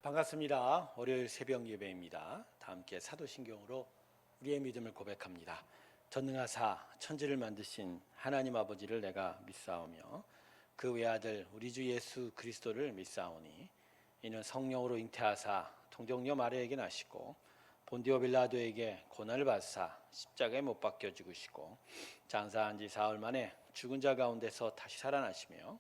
반갑습니다. 월요일 새벽 예배입니다. 다 함께 사도신경으로 우리의 믿음을 고백합니다. 전능하사 천지를 만드신 하나님 아버지를 내가 믿사오며 그 외아들 우리 주 예수 그리스도를 믿사오니 이는 성령으로 잉태하사 통정녀 마리아에게 나시고 본디오 빌라도에게 고난을 받사 십자가에 못 박혀 죽으시고 장사한 지 사흘 만에 죽은 자 가운데서 다시 살아나시며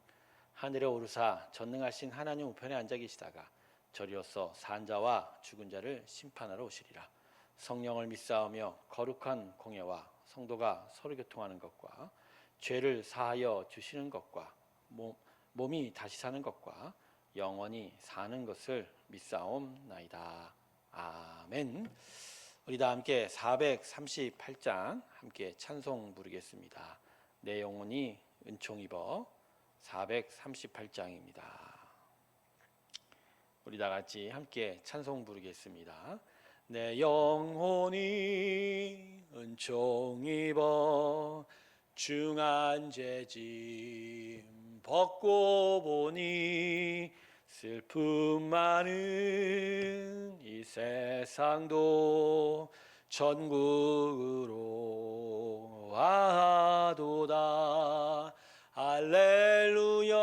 하늘에 오르사 전능하신 하나님 우편에 앉아 계시다가 저리로서 산 자와 죽은 자를 심판하러 오시리라. 성령을 믿사오며 거룩한 공예와 성도가 서로 교통하는 것과 죄를 사하여 주시는 것과 몸이 다시 사는 것과 영원히 사는 것을 믿사옵나이다. 아멘. 우리 다 함께 438장 함께 찬송 부르겠습니다. 내 영혼이 은총 입어 438장입니다. 우리 다 같이 함께 찬송 부르겠습니다. 내 영혼이 은총 입어 중한 죄짐 벗고 보니 슬픔 많은 이 세상도 천국으로 와도다. 할렐루야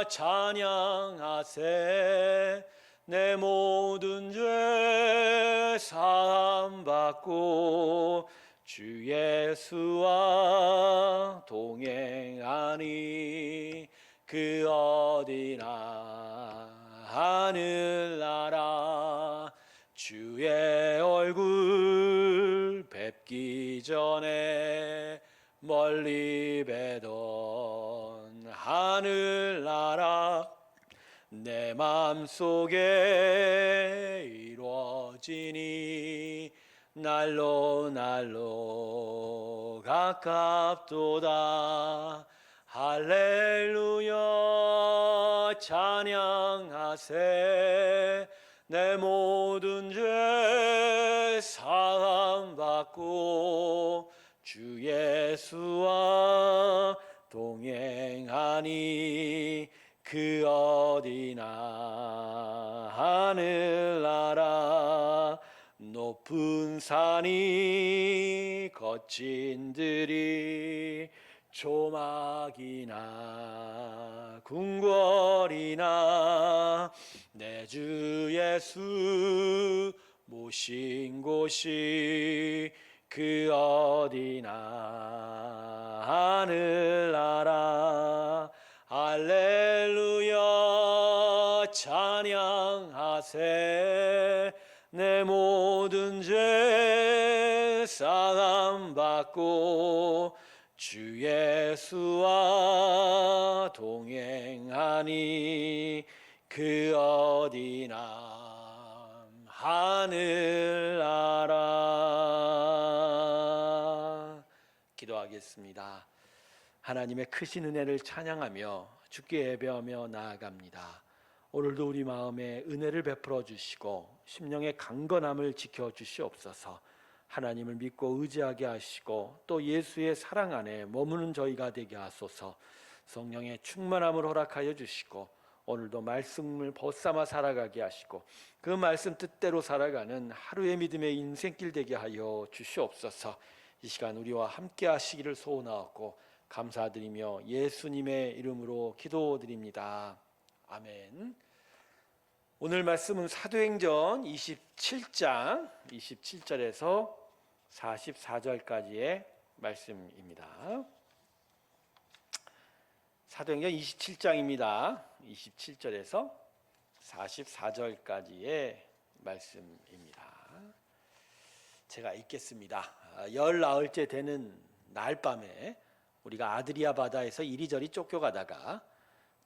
찬양하세. 내 모든 죄 사함 받고 주 예수와 동행하니 그 어디나 하늘나라. 주의 얼굴 뵙기 전에 멀리 뵈던 하늘나라. 내 맘속에 이루어지니 날로 가깝도다. 할렐루야 찬양하세. 내 모든 죄 사함 받고 주 예수와 동행하니 그 어디나 하늘나라. 높은 산이 거친 들이 조막이나 궁궐이나 내 주 예수 모신 곳이 그 어디나 하늘나라. 할렐루야 찬양하세. 내 모든 죄 사함 받고 주 예수와 동행하니 그 어디나 하늘나라. 기도하겠습니다. 하나님의 크신 은혜를 찬양하며 주께 예배하며 나아갑니다. 오늘도 우리 마음에 은혜를 베풀어 주시고 심령의 강건함을 지켜 주시옵소서. 하나님을 믿고 의지하게 하시고 또 예수의 사랑 안에 머무는 저희가 되게 하소서. 성령의 충만함을 허락하여 주시고 오늘도 말씀을 벗삼아 살아가게 하시고 그 말씀 뜻대로 살아가는 하루의 믿음의 인생길 되게 하여 주시옵소서. 이 시간 우리와 함께 하시기를 소원하옵고 감사드리며 예수님의 이름으로 기도드립니다. 아멘. 오늘 말씀은 사도행전 27장 27절에서 44절까지의 말씀입니다. 사도행전 27장입니다. 27절에서 44절까지의 말씀입니다. 제가 읽겠습니다. 열 나흘째 되는 날 밤에 우리가 아드리아 바다에서 이리저리 쫓겨가다가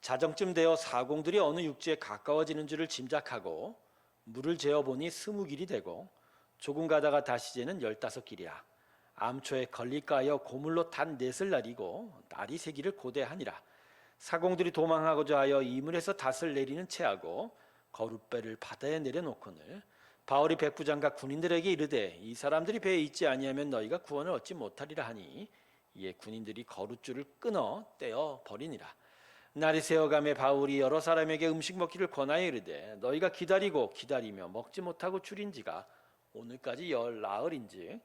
자정쯤 되어 사공들이 어느 육지에 가까워지는 줄을 짐작하고 물을 재어보니 20길이 되고 조금 가다가 다시 재는 15길이라. 암초에 걸릴까 하여 고물로 단 넷을 나리고 날이 새기를 고대하니라. 사공들이 도망하고자 하여 이물에서 닷을 내리는 채하고 거룻배를 바다에 내려놓거늘 바울이 백부장과 군인들에게 이르되 이 사람들이 배에 있지 아니하면 너희가 구원을 얻지 못하리라 하니 이에 군인들이 거룻줄을 끊어 떼어 버리니라. 날이 새어가매 바울이 여러 사람에게 음식 먹기를 권하여 이르되 너희가 기다리고 기다리며 먹지 못하고 줄인지가 오늘까지 열 나흘인즉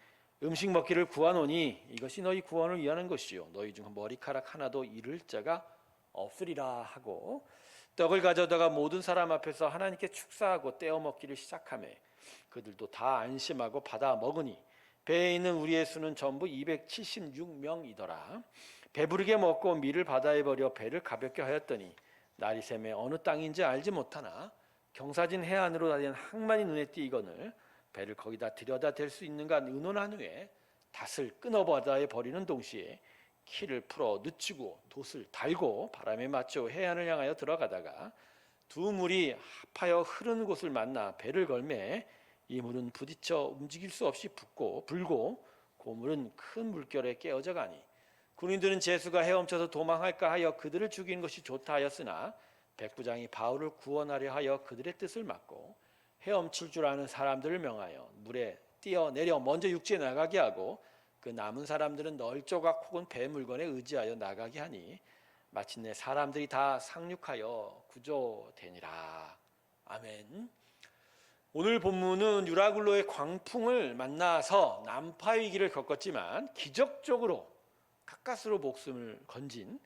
음식 먹기를 구하노니 이것이 너희 구원을 위하는 것이요 너희 중 머리카락 하나도 잃을 자가 없으리라 하고 떡을 가져다가 모든 사람 앞에서 하나님께 축사하고 떼어 먹기를 시작하매 그들도 다 안심하고 받아 먹으니 배에 있는 우리의 수는 전부 276명이더라. 배부르게 먹고 밀을 바다에 버려 배를 가볍게 하였더니 날이 새매 어느 땅인지 알지 못하나 경사진 해안으로 다니는 항만이 눈에 띄거늘 배를 거기다 들여다 댈 수 있는가 의논한 후에 닷을 끊어 바다에 버리는 동시에 키를 풀어 늦추고 돛을 달고 바람에 맞춰 해안을 향하여 들어가다가 두 물이 합하여 흐르는 곳을 만나 배를 걸매 이 물은 부딪혀 움직일 수 없이 불고 고물은 큰 물결에 깨어져 가니 군인들은 제수가 헤엄쳐서 도망할까 하여 그들을 죽이는 것이 좋다 하였으나 백부장이 바울을 구원하려 하여 그들의 뜻을 막고 헤엄칠 줄 아는 사람들을 명하여 물에 뛰어내려 먼저 육지에 나가게 하고 그 남은 사람들은 널조각 혹은 배 물건에 의지하여 나가게 하니 마침내 사람들이 다 상륙하여 구조되니라. 아멘. 오늘 본문은 유라굴로의 광풍을 만나서 난파 위기를 겪었지만 기적적으로 가까스로 목숨을 건진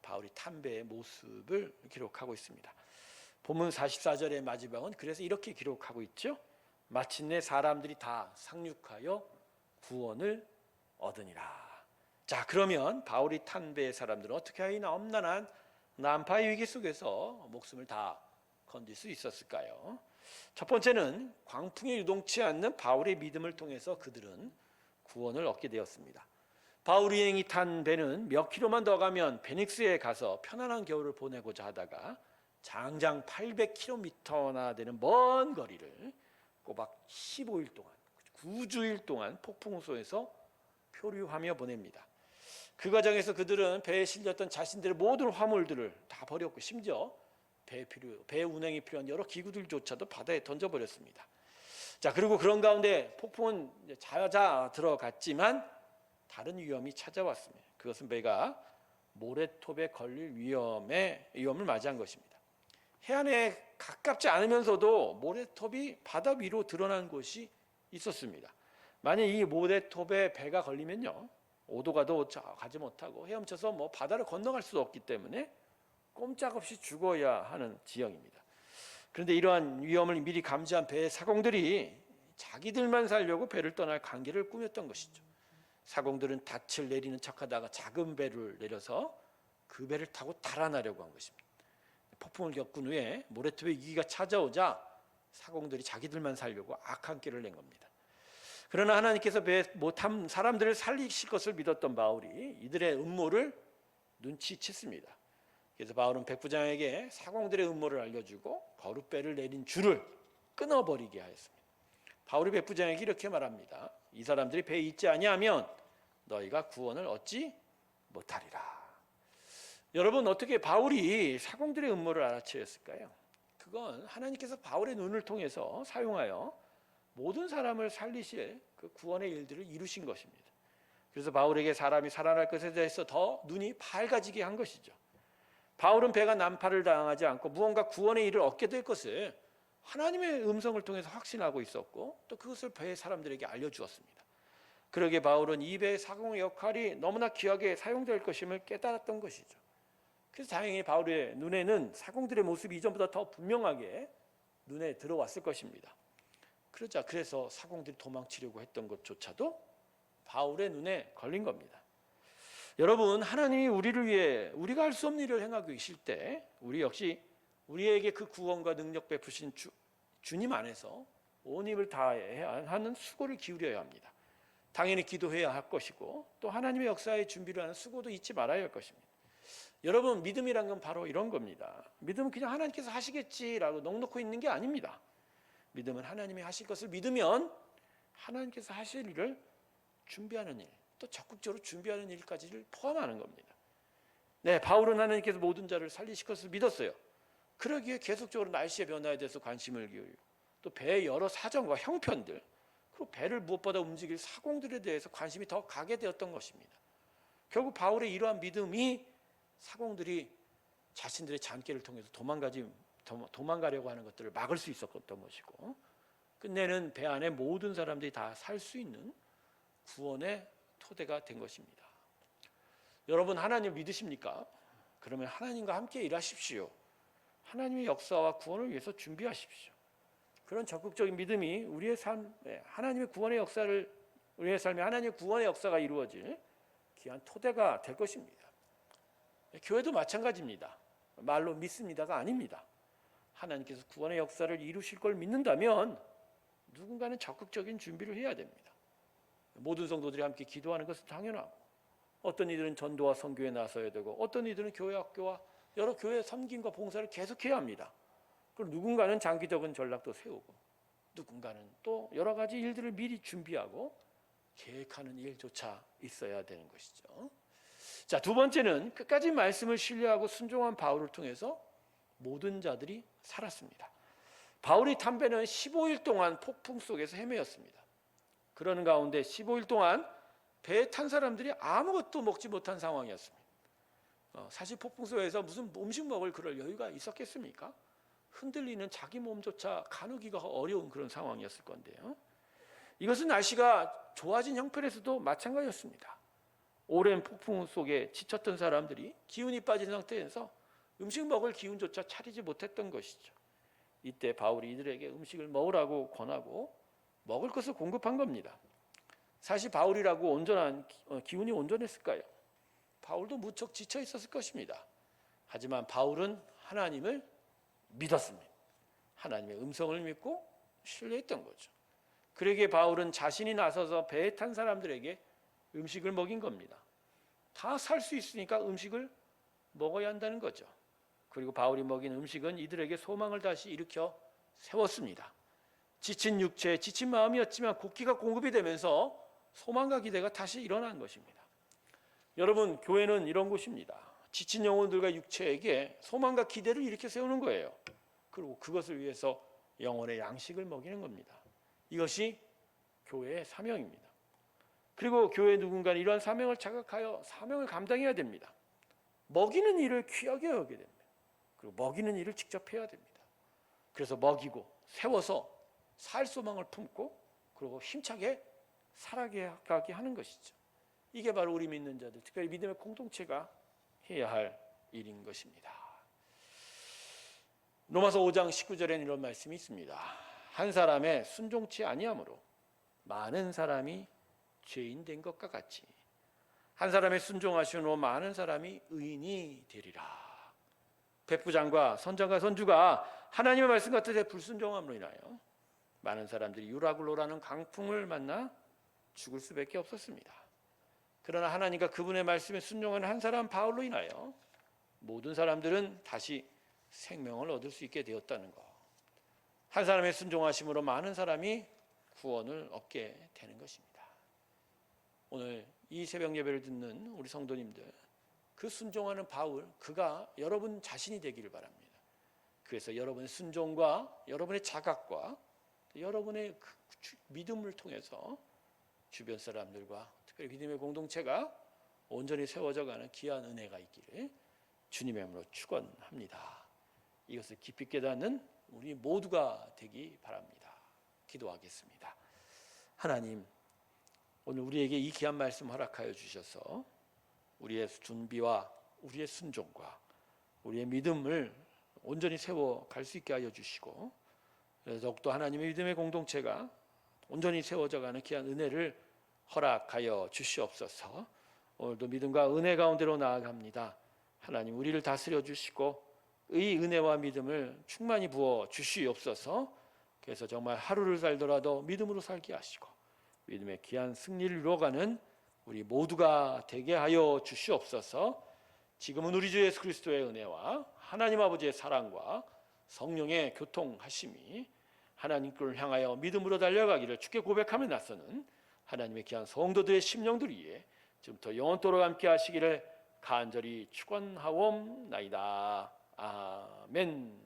바울이 탄 배의 모습을 기록하고 있습니다. 본문 44절의 마지막은 그래서 이렇게 기록하고 있죠. 마침내 사람들이 다 상륙하여 구원을 얻으니라. 자, 그러면 바울이 탄 배의 사람들은 어떻게 하여 이 엄난한 난파의 위기 속에서 목숨을 다 건질 수 있었을까요? 첫 번째는 광풍에 유동치 않는 바울의 믿음을 통해서 그들은 구원을 얻게 되었습니다. 바울이 행이 탄 배는 몇 킬로만 더 가면 베닉스에 가서 편안한 겨울을 보내고자 하다가 장장 800km나 되는 먼 거리를 꼬박 15일 동안 9주일 동안 폭풍우소에서 표류하며 보냅니다. 그 과정에서 그들은 배에 실렸던 자신들의 모든 화물들을 다 버렸고 심지어 배 운행이 필요한 여러 기구들조차도 바다에 던져버렸습니다. 자, 그리고 그런 가운데 폭풍은 잦아 들어갔지만 다른 위험이 찾아왔습니다. 그것은 배가 모래톱에 걸릴 위험을 맞이한 것입니다. 해안에 가깝지 않으면서도 모래톱이 바다 위로 드러난 곳이 있었습니다. 만약 이 모래톱에 배가 걸리면요, 오도가도 가지 못하고 헤엄쳐서 바다를 건너갈 수 없기 때문에 꼼짝없이 죽어야 하는 지형입니다. 그런데 이러한 위험을 미리 감지한 배의 사공들이 자기들만 살려고 배를 떠날 관계를 꾸몄던 것이죠. 사공들은 닻을 내리는 척하다가 작은 배를 내려서 그 배를 타고 달아나려고 한 것입니다. 폭풍을 겪은 후에 모래톱의 위기가 찾아오자 사공들이 자기들만 살려고 악한 꾀를 낸 겁니다. 그러나 하나님께서 배에 못한 사람들을 살리실 것을 믿었던 바울이 이들의 음모를 눈치챘습니다. 그래서 바울은 백부장에게 사공들의 음모를 알려주고 거룻배를 내린 줄을 끊어버리게 하였습니다. 바울이 백부장에게 이렇게 말합니다. 이 사람들이 배에 있지 아니하면 너희가 구원을 얻지 못하리라. 여러분, 어떻게 바울이 사공들의 음모를 알아채었을까요? 그건 하나님께서 바울의 눈을 통해서 사용하여 모든 사람을 살리실 그 구원의 일들을 이루신 것입니다. 그래서 바울에게 사람이 살아날 것에 대해서 더 눈이 밝아지게 한 것이죠. 바울은 배가 난파를 당하지 않고 무언가 구원의 일을 얻게 될 것을 하나님의 음성을 통해서 확신하고 있었고 또 그것을 배의 사람들에게 알려주었습니다. 그러기에 바울은 이 배의 사공의 역할이 너무나 귀하게 사용될 것임을 깨달았던 것이죠. 그래서 다행히 바울의 눈에는 사공들의 모습이 이전보다 더 분명하게 눈에 들어왔을 것입니다. 그래서 사공들이 도망치려고 했던 것조차도 바울의 눈에 걸린 겁니다. 여러분, 하나님이 우리를 위해 우리가 할 수 없는 일을 행하고 계실 때 우리 역시 우리에게 그 구원과 능력 베푸신 주님 안에서 온 힘을 다해야 하는 수고를 기울여야 합니다. 당연히 기도해야 할 것이고 또 하나님의 역사에 준비를 하는 수고도 잊지 말아야 할 것입니다. 여러분, 믿음이란 건 바로 이런 겁니다. 믿음은 그냥 하나님께서 하시겠지라고 넋놓고 있는 게 아닙니다. 믿음은 하나님이 하실 것을 믿으면 하나님께서 하실 일을 준비하는 일, 또 적극적으로 준비하는 일까지를 포함하는 겁니다. 네, 바울은 하나님께서 모든 자를 살리실 것을 믿었어요. 그러기에 계속적으로 날씨의 변화에 대해서 관심을 기울이고 또 배의 여러 사정과 형편들, 그리고 배를 무엇보다 움직일 사공들에 대해서 관심이 더 가게 되었던 것입니다. 결국 바울의 이러한 믿음이 사공들이 자신들의 잔꾀를 통해서 도망가려고 하는 것들을 막을 수 있었던 것이고, 끝내는 배 안에 모든 사람들이 다 살 수 있는 구원의 토대가 된 것입니다. 여러분, 하나님 믿으십니까? 그러면 하나님과 함께 일하십시오. 하나님의 역사와 구원을 위해서 준비하십시오. 그런 적극적인 믿음이 우리의 삶에 하나님의 구원의 역사를, 우리의 삶에 하나님의 구원의 역사가 이루어질 귀한 토대가 될 것입니다. 교회도 마찬가지입니다. 말로 믿습니다가 아닙니다. 하나님께서 구원의 역사를 이루실 걸 믿는다면 누군가는 적극적인 준비를 해야 됩니다. 모든 성도들이 함께 기도하는 것은 당연하고, 어떤 이들은 전도와 선교에 나서야 되고, 어떤 이들은 교회, 학교와 여러 교회 섬김과 봉사를 계속해야 합니다. 그리고 누군가는 장기적인 전략도 세우고, 누군가는 또 여러 가지 일들을 미리 준비하고 계획하는 일조차 있어야 되는 것이죠. 자, 두 번째는 끝까지 말씀을 신뢰하고 순종한 바울을 통해서 모든 자들이 살았습니다. 바울이 탄 배는 15일 동안 폭풍 속에서 헤매었습니다. 그러는 가운데 15일 동안 배에 탄 사람들이 아무것도 먹지 못한 상황이었습니다. 사실 폭풍 속에서 무슨 음식 먹을 그럴 여유가 있었겠습니까? 흔들리는 자기 몸조차 가누기가 어려운 그런 상황이었을 건데요. 이것은 날씨가 좋아진 형편에서도 마찬가지였습니다. 오랜 폭풍 속에 지쳤던 사람들이 기운이 빠진 상태에서 음식 먹을 기운조차 차리지 못했던 것이죠. 이때 바울이 이들에게 음식을 먹으라고 권하고 먹을 것을 공급한 겁니다. 사실 바울이라고 기운이 온전했을까요? 바울도 무척 지쳐 있었을 것입니다. 하지만 바울은 하나님을 믿었습니다. 하나님의 음성을 믿고 신뢰했던 거죠. 그러기에 바울은 자신이 나서서 배에 탄 사람들에게 음식을 먹인 겁니다. 다 살 수 있으니까 음식을 먹어야 한다는 거죠. 그리고 바울이 먹인 음식은 이들에게 소망을 다시 일으켜 세웠습니다. 지친 육체, 지친 마음이었지만 곡기가 공급이 되면서 소망과 기대가 다시 일어난 것입니다. 여러분, 교회는 이런 곳입니다. 지친 영혼들과 육체에게 소망과 기대를 일으켜 세우는 거예요. 그리고 그것을 위해서 영혼의 양식을 먹이는 겁니다. 이것이 교회의 사명입니다. 그리고 교회 누군가는 이러한 사명을 자각하여 사명을 감당해야 됩니다. 먹이는 일을 귀하게 여겨야 됩니다. 그리고 먹이는 일을 직접 해야 됩니다. 그래서 먹이고 세워서 살 소망을 품고 그리고 힘차게 살아가게 하는 것이죠. 이게 바로 우리 믿는 자들, 특별히 믿음의 공동체가 해야 할 일인 것입니다. 로마서 5장 19절에는 이런 말씀이 있습니다. 한 사람의 순종치 아니함으로 많은 사람이 죄인 된 것과 같이 한 사람의 순종하시므로 많은 사람이 의인이 되리라. 백부장과 선장과 선주가 하나님의 말씀 같은 데 불순종함으로 인하여 많은 사람들이 유라굴로라는 강풍을 만나 죽을 수밖에 없었습니다. 그러나 하나님과 그분의 말씀에 순종하는 한 사람 바울로 인하여 모든 사람들은 다시 생명을 얻을 수 있게 되었다는 것. 한 사람의 순종하심으로 많은 사람이 구원을 얻게 되는 것입니다. 오늘 이 새벽 예배를 듣는 우리 성도님들, 그 순종하는 바울, 그가 여러분 자신이 되기를 바랍니다. 그래서 여러분의 순종과 여러분의 자각과 여러분의 믿음을 통해서 주변 사람들과 특별히 믿음의 공동체가 온전히 세워져가는 귀한 은혜가 있기를 주님의 이름으로 축원합니다. 이것을 깊이 깨닫는 우리 모두가 되기 바랍니다. 기도하겠습니다. 하나님, 오늘 우리에게 이 귀한 말씀 허락하여 주셔서 우리의 준비와 우리의 순종과 우리의 믿음을 온전히 세워갈 수 있게 하여 주시고, 더욱더 하나님의 믿음의 공동체가 온전히 세워져가는 귀한 은혜를 허락하여 주시옵소서. 오늘도 믿음과 은혜 가운데로 나아갑니다. 하나님, 우리를 다스려 주시고 이 은혜와 믿음을 충만히 부어 주시옵소서. 그래서 정말 하루를 살더라도 믿음으로 살게 하시고 믿음의 귀한 승리를 이루어가는 우리 모두가 되게 하여 주시옵소서. 지금은 우리 주 예수 그리스도의 은혜와 하나님 아버지의 사랑과 성령의 교통하심이 하나님께를 향하여 믿음으로 달려가기를 주께 고백하며 나서는 하나님의 귀한 성도들의 심령들 위에 지금부터 영원토록 함께 하시기를 간절히 축원하옵나이다. 아멘.